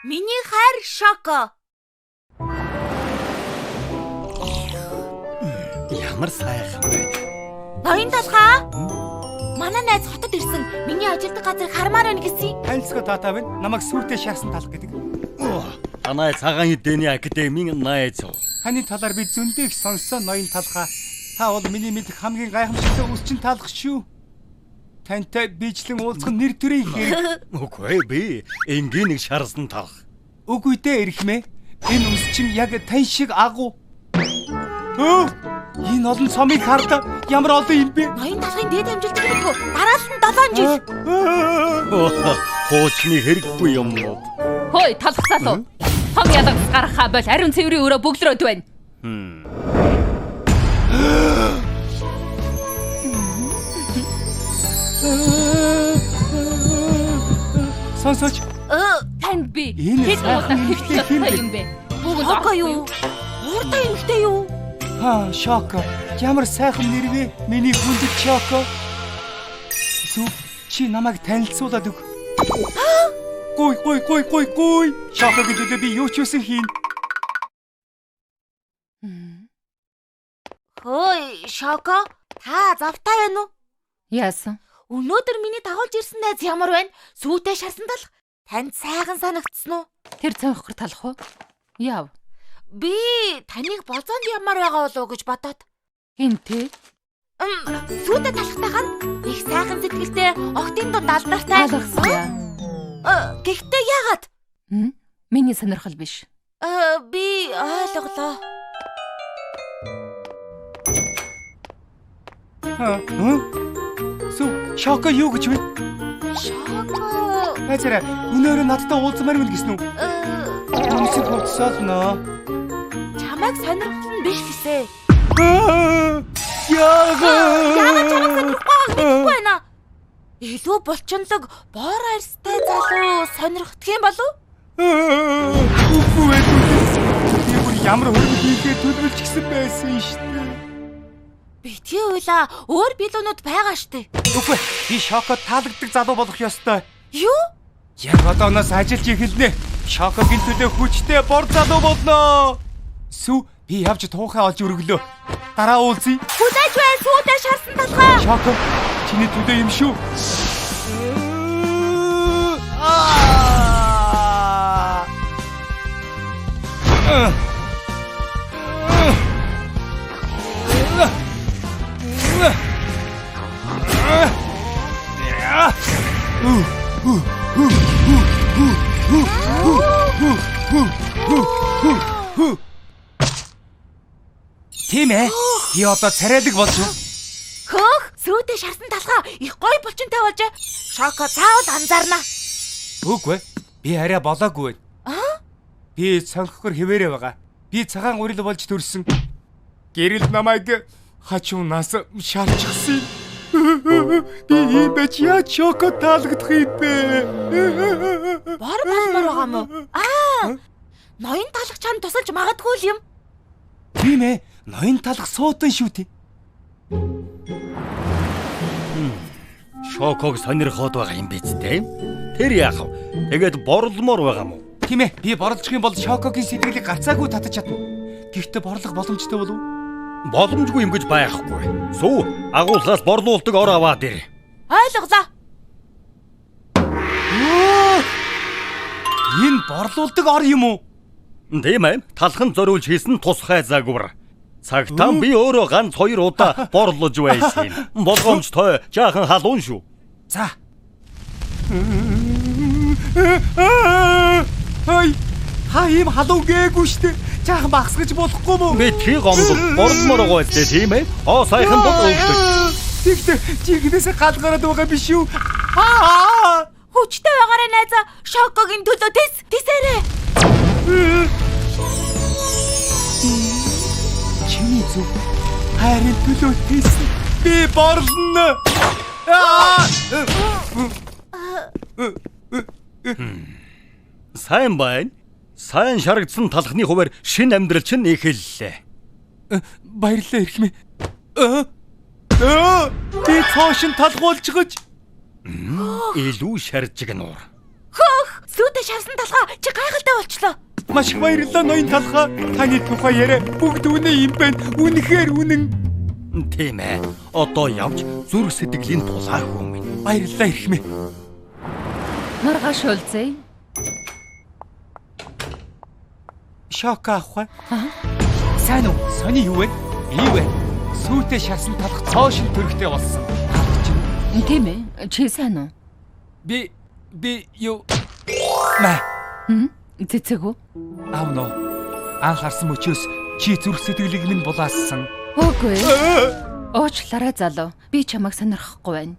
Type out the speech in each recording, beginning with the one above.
Миний хайр Шоко. Ямар сайхан байна. Ноён талхаа. Манай найз хотод ирсэн. Миний ажилтг газар хармаар байна гэсэн. Танилцгаа таатаа байна. Намайг сүртэй шаасан талх гэдэг. Танай цагаан эдэний академийн найз. Таны талаар би зөндөө их сонссон ноён талхаа. Та бол миний мэдих хамгийн гайхамшигтай үсчин талх шүү. Тантай бичлэн уулзах нэр төрийн хэрэг. Үгүй би энгийн нэг шарсан талх. Үгүй дээ эрхмээ. Энэ үс чинь яг тань шиг агуу. Энэ олон цомыг хардаа ямар олон юм бэ? Ноён талхын дээд амжилт гэх дараас нь 7 жил. Хоочны хэрэггүй юмнууд. Хөөе талхсаалуу. Том ядагс гаргахаа бол ариун цэврийн өрөө бөглөрөөд байна. Сонсооч. Танд би Энэ хэд удаа сайхан эмэгтэй хин бэ? юм бэ? Бүгд Шоко юу? Ууртай эмэгтэй юу? Шоко. Ямар сайхан нэр вэ? Миний хүндэт Шоко. Чи намайг танилцуулаад өг. Гой. Шокогийн төлөө би юу ч үсэн хийн. Хөөе, Шоко. Та завтай байна уу? Яасан? Өнөөдөр миний дагуулж ирсэн найз ямар байна? Сүйтэй шарсан талх. Танд сайхан санагдсан уу? Тэр цонхор талах уу? Яв. Би таныг болзоонд ямар байгаа болов уу гэж бодоод. Гинтээ. Сүйтэй талхтайхан их сайхан сэтгэлтэй октын дунд алдартай. Алгасан. Гэхдээ яагаад? Миний сонирхол биш. Би ойлголоо. Шоко юу гэж вэ? Шоко. Хайцаараа өнөөрөө надтай уулзмаар мэл гэсэн үү? Хүмүүсийг хувцсаалнаа. Чамайг сонирхол нь биш гэсэ. Яагаад чамайг сонирхгүй байна? Илүү булчинлаг боор арьстай залуу сонирхдох юм болов? Үгүй ээ. Би бүр ямар хөрөнгө хийхээ төлөвлөж гисэн байсан шүү дээ. Битгий уйлаа. Өөр билүүнүүд байгаа штэ. Үгүй. Би Шокод таалагддаг залуу болох ёстой. Юу? Яг одооноос ажиллаж эхэлнэ. Шокогийн төлөө хүчтэй бор залуу болно. Би явж туухай олж өргөлөө. Дараа уулзъя. Хүлээж бай, сүйдээ шарсан талхаа. Шоко, чиний төлөө юм шүү. Тийм ээ. Би одоо царайлаг болж юу? Хөөх, сүйдээ шарсан талхаа их гоё булчинтай болж. Шоко заавал анзаарна. Үгүй. Би арай болоогүй байна. Би цонхгор хിവэрэ байгаа. Би цагаан урил болж төрсөн. Гэрэл намайг хачуунаас шалчихсан. Би ийм байж яа Шоко таалагдах юм бэ? Бор болмоор байгаа мó. Ноён талх чам тусалж магадгүй юм. Тийм ээ. Ноён талх суутан шүү тий. Шоког сонирхоод байгаа юм биз дээ. Тэр яах вэ? Тэгээд борломоор байгаа мó. Тийм ээ. Би борлох юм бол Шокогийн сэтгэлийг гацаагүй татаж чадна. Гэхдээ борлох боломжтой болов уу? Боломжгүй юм гэж байхгүй. Агуулгаас борлуулдаг ор аваад ир. Ойлголоо. Энэ борлуулдаг ор юм уу? Тийм ээ. Талхан зориулж хийсэн тусгай загвар. Цагтаа би өөрөө ганц 2 удаа борлож байсан. Болгоомжтой жаахан халуун шүү. За. Ийм халуун гээгүй штэ. Жаахан багсгаж болохгүй мүү? Би чи гомдол борломоор байгаа үстэй тийм ээ. Сайхан бол өвдөг. Тэгтээ чигнээсээ галгараад байгаа биш үү? Хүчтэй байгаарай найзаа. Шокогийн төлөө тисээрээ. Чиний зүг хайрын төлөө тийсэн. Би борлоно. Сайн байна. Сайн шаргадсан талхны хуваар шинэ амьдрал чинь эхэллээ. Баярлалаа эрхмээ. Би цоошин талхуулж гаж. Илүү шаржиг нуур. Хөөх, сүйд Сүйтэй шавсан талхаа чи гайхалтай болчлоо. Маш их баярлалаа ноён талхаа. Таны тухай яриа бүгд үнэ юм байна. Үнэхээр үнэн. Тийм ээ. Одоо явж зүрх сэтгэлийн тулаа хүмүн. Баярлалаа эрхмээ. Маргааш уулзъя. Шок авах. Сайн уу? Сони юу вэ? Ий вэ? Сүйтэй шасан талах цоошин төрхтэй болсон. Тийм ээ. Чи сайн уу? Би юу мэ Цэцэг үү? аав нөө анхаарсан мөчөөс чи зүрх сэтгэлийг минь булаасан. Үгүй. Уучлаарай залуу. Би чамайг сонирхохгүй байна.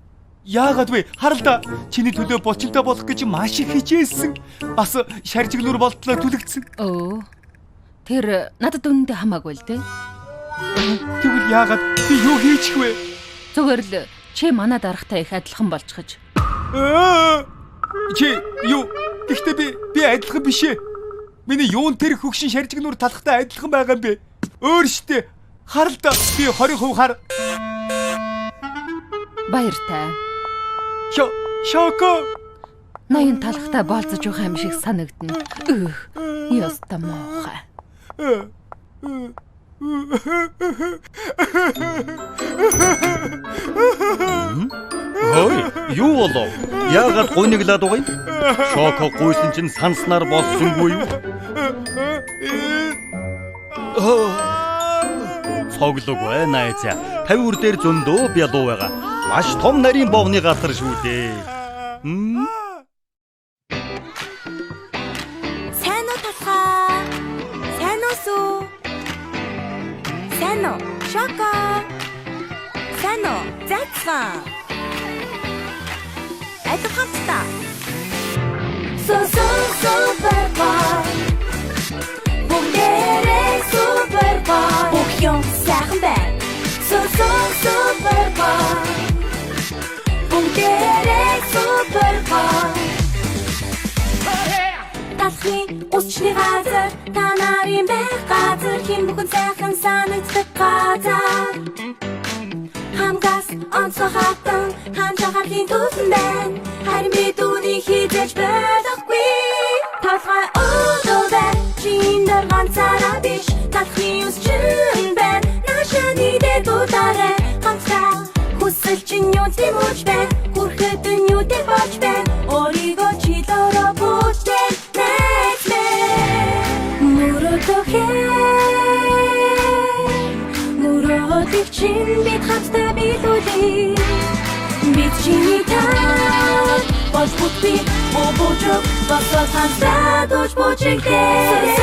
Яагаад вэ? Харалда чиний төлөө булчинтай болох гэж маш их хичээсэн. Бас шаржигнуур болтлоо түлэгдсэн. Өө. Тэр надад үнэндээ хамаагүй л дээ. Тэгвэл яагаад би юу хийчих вэ? Зүгээр л чи манай даргатай их адилхан болчихж. Чи юу? Гэхдээ би адилхан биш ээ. Миний юун тэр хөгшин шаржигнуур талхтай адилхан байгаа юм бэ? Өөр штэ. Харалда би 20% хар. Баяртай. Шоко. Ноён талхтай болцож байгаа юм шиг санагдана. Яста мохоо. Ой, юу болов? Яагаад гуниглаад байгаа юм? Шоко гуйсан чинь санснаар болсонгүй юу? Цоглоггүй найзаа. 50 үр дээр зөндөө бялуу байгаа. Маш том нарийн бовны галтар шүү дээ. Сайн уу талхаа? Сайн уу сүү? Сайн уу? Шоко. Сайн уу? Зацхан. Адилхантай. Супер. Бүгдээрээ супер. Бүх юм сайхан байна. Супер. Бүгдээрээ супер. Талхын усчны газар та нарын байх газар хин бүхэн сайхан санагддаг газар. Хамгаас онцгой хатан хамжахарлын түлхэн байна. Харин би түүнийг хийж байхгүй. Талхай өдөөдөө чин дөр ганцаараа биш. Талхын усчин байна. Нашаны дэ тутарэ хамтаа хүсэл чин юу тэмүүлж байна. Хүрхэд юу дэ болж байна. Оригоо чилороо бүтээн Муротыг чин бид хамтдаа билүүлээ. Бид чиний таа болж бүтbi бобожог бас хамтдаа дууж бочигдээ.